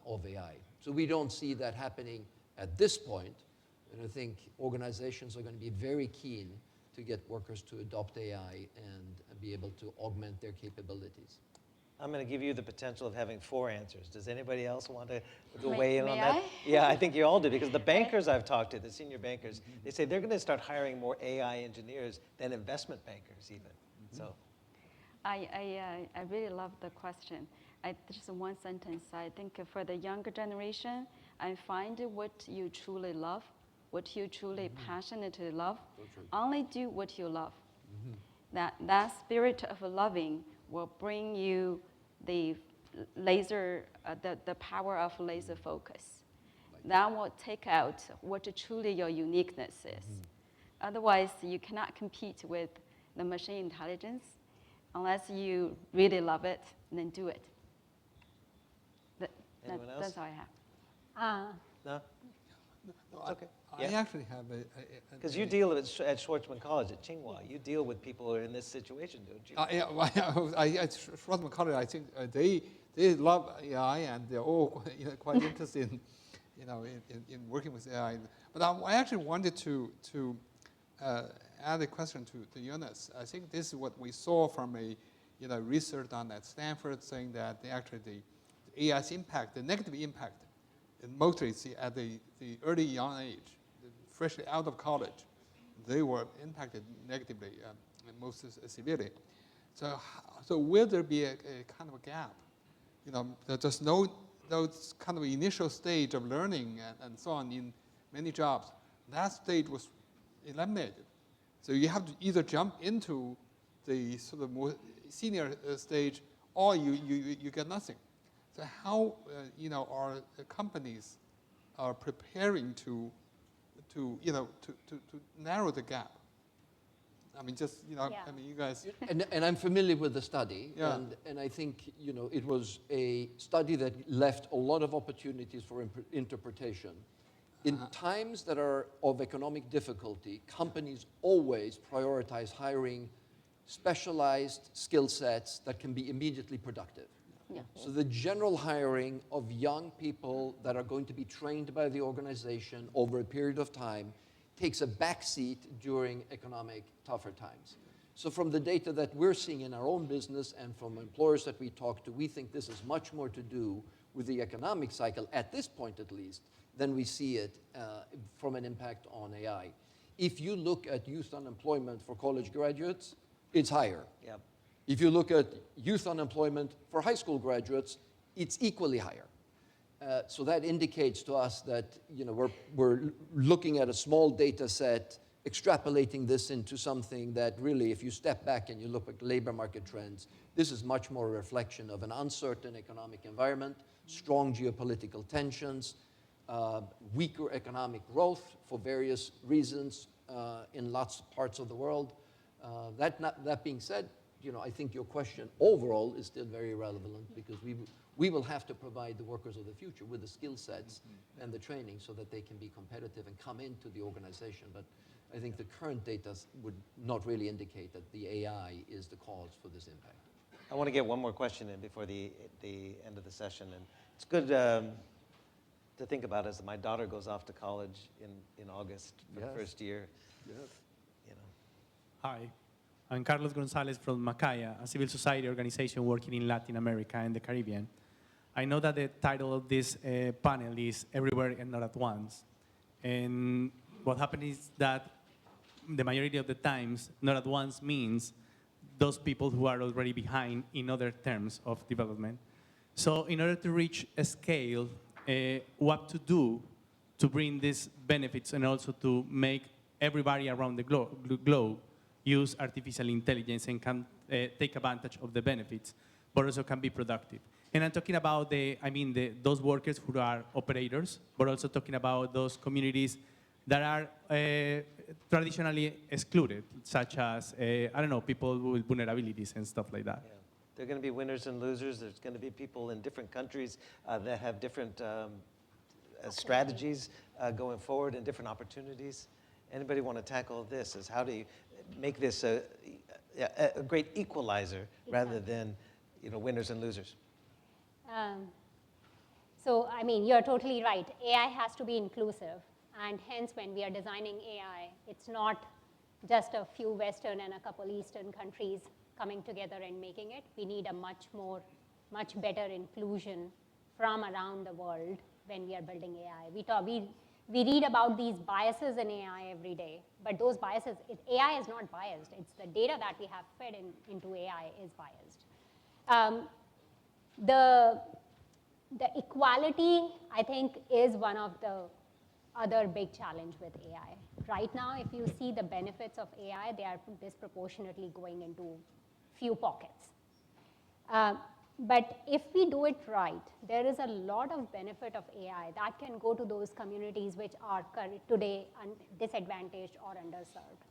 of AI. So we don't see that happening at this point, and I think organizations are going to be very keen to get workers to adopt AI and be able to augment their capabilities. I'm going to give you the potential of having 4 answers. Does anybody else want to weigh in on may that? I? Yeah, I think you all do, because the bankers I've talked to, the senior bankers, they say they're going to start hiring more AI engineers than investment bankers even. So, I really love the question. Just one sentence. I think for the younger generation, I find what you truly love, what you truly passionately love. Only do what you love. That spirit of loving will bring you the power of laser focus. That will take out what truly your uniqueness is. Otherwise, you cannot compete with the machine intelligence unless you really love it and then do it. Anyone else? That's all I have. no? No, Okay. I Yeah. actually have Because you deal at Schwarzman College at Tsinghua. You deal with people who are in this situation, don't you? Yeah, well, at Schwarzman College, I think they love AI and they're all quite interested in working with AI. But I actually wanted to add a question to Jonas. I think this is what we saw from a research done at Stanford, saying that the AI's impact, the negative impact, mostly at the early young age, freshly out of college, they were impacted negatively, most severely. So will there be a kind of a gap? There's no kind of initial stage of learning and so on in many jobs. That stage was eliminated. So you have to either jump into the sort of more senior stage, or you get nothing. So how our companies are preparing to narrow the gap? I mean, just Yeah. I mean, you guys. And I'm familiar with the study, Yeah. and I think it was a study that left a lot of opportunities for interpretation. In times that are of economic difficulty, companies always prioritize hiring specialized skill sets that can be immediately productive. Yeah. So the general hiring of young people that are going to be trained by the organization over a period of time takes a backseat during economic tougher times. So from the data that we're seeing in our own business and from employers that we talk to, we think this is much more to do with the economic cycle, at this point at least, than we see it from an impact on AI. If you look at youth unemployment for college graduates, it's higher. Yep. If you look at youth unemployment for high school graduates, it's equally higher. So that indicates to us that we're looking at a small data set, extrapolating this into something that really, if you step back and you look at labor market trends, this is much more a reflection of an uncertain economic environment, strong geopolitical tensions, weaker economic growth for various reasons in lots of parts of the world. That being said, I think your question overall is still very relevant, because we will have to provide the workers of the future with the skill sets and the training so that they can be competitive and come into the organization. But I think the current data would not really indicate that the AI is the cause for this impact. I want to get one more question in before the end of the session. And it's good to think about as my daughter goes off to college in August for the first year. Yes. Hi, I'm Carlos Gonzalez from Macaya, a civil society organization working in Latin America and the Caribbean. I know that the title of this panel is Everywhere and Not at Once. And what happened is that the majority of the times, not at once means those people who are already behind in other terms of development. So in order to reach a scale, what to do to bring these benefits and also to make everybody around the globe use artificial intelligence and can take advantage of the benefits, but also can be productive. And I'm talking about those workers who are operators, but also talking about those communities that are traditionally excluded, such as, people with vulnerabilities and stuff like that. Yeah. There are going to be winners and losers. There's going to be people in different countries that have different strategies going forward and different opportunities. Anybody want to tackle this? Is how do you make this a great equalizer rather than winners and losers? You're totally right. AI has to be inclusive. And hence, when we are designing AI, it's not just a few Western and a couple Eastern countries coming together and making it. We need a much better inclusion from around the world when we are building AI. We read about these biases in AI every day, but those biases, AI is not biased. It's the data that we have fed into AI is biased. The equality, I think, is one of the other big challenge with AI. Right now, if you see the benefits of AI, they are disproportionately going into few pockets. But if we do it right, there is a lot of benefit of AI that can go to those communities which are today disadvantaged or underserved.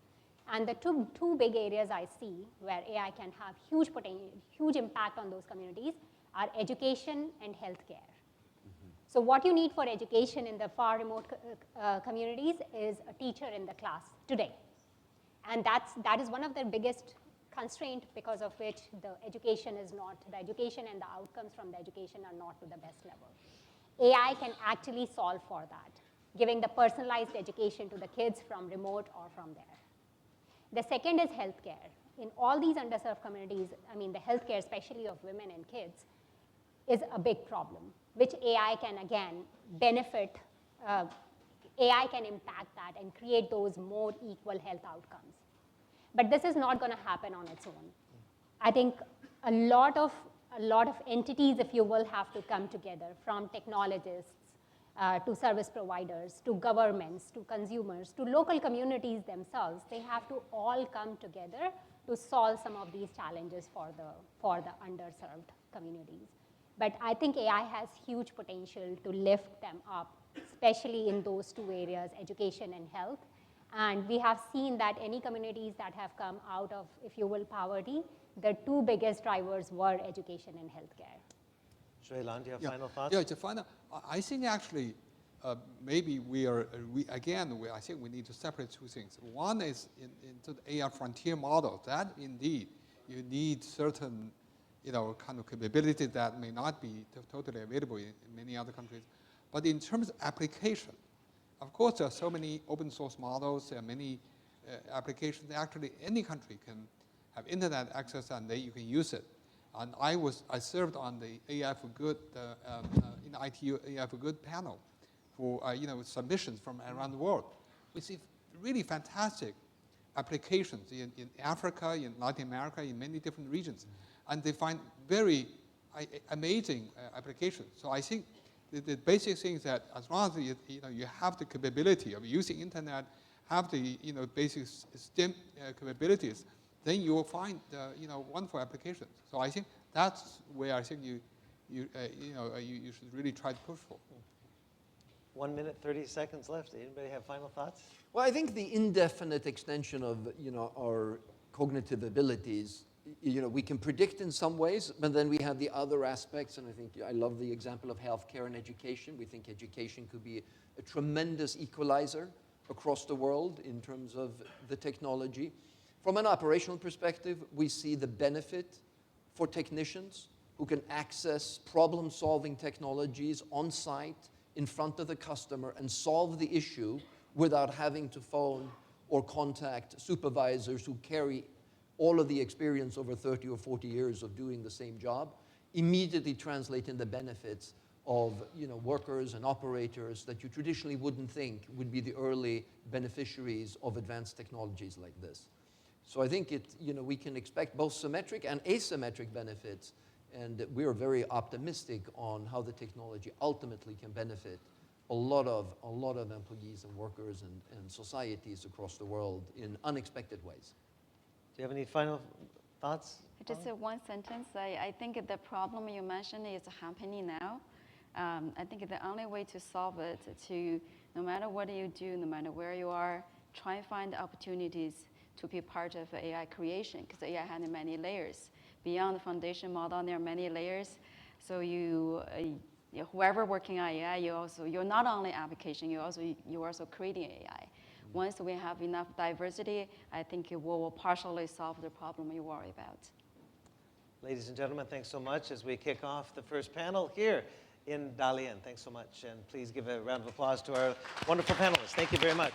And the two big areas I see where AI can have huge impact on those communities are education and healthcare. So what you need for education in the far remote communities is a teacher in the class today. And that is one of the biggest constraint because of which the education and the outcomes from the education are not to the best level. AI can actually solve for that, giving the personalized education to the kids from remote or from there. The second is healthcare. In all these underserved communities, the healthcare, especially of women and kids, is a big problem, which AI can, again, benefit. AI can impact that and create those more equal health outcomes. But this is not going to happen on its own. I think a lot of entities, if you will, have to come together, from technologists to service providers, to governments, to consumers, to local communities themselves. They have to all come together to solve some of these challenges for the underserved communities. But I think AI has huge potential to lift them up, especially in those two areas, education and health. And we have seen that any communities that have come out of, if you will, poverty, the two biggest drivers were education and healthcare. Shuilan, do you have final thoughts? Yeah, I think actually maybe I think we need to separate two things. One is into the AI frontier model. That indeed, you need certain kind of capability that may not be totally available in many other countries. But in terms of application, of course, there are so many open source models. There are many applications. Actually, any country can have internet access, and you can use it. And I served on the AI for Good in IT AI for Good panel for submissions from around the world. We see really fantastic applications in Africa, in Latin America, in many different regions, and they find very amazing applications. So I think the basic thing is that as long as you have the capability of using internet, have the basic STEM capabilities, then you will find wonderful applications. So I think that's where I think you should really try to push for. 1 minute, 30 seconds left. Anybody have final thoughts? Well, I think the indefinite extension of our cognitive abilities, we can predict in some ways, but then we have the other aspects, and I love the example of healthcare and education. We think education could be a tremendous equalizer across the world in terms of the technology. From an operational perspective, we see the benefit for technicians who can access problem-solving technologies on site in front of the customer and solve the issue without having to phone or contact supervisors who carry all of the experience over 30 or 40 years of doing the same job immediately translate in the benefits of workers and operators that you traditionally wouldn't think would be the early beneficiaries of advanced technologies like this. So I think we can expect both symmetric and asymmetric benefits, and we are very optimistic on how the technology ultimately can benefit a lot of employees and workers and societies across the world in unexpected ways. Do you have any final thoughts? Just one sentence. I think the problem you mentioned is happening now. I think the only way to solve it, no matter what you do, no matter where you are, try and find opportunities to be part of AI creation, because AI has many layers. Beyond the foundation model, there are many layers. So whoever working on AI, you're not only application, you're also creating AI. Once we have enough diversity, I think it will partially solve the problem you worry about. Ladies and gentlemen, thanks so much as we kick off the first panel here in Dalian. Thanks so much, and please give a round of applause to our wonderful panelists. Thank you very much.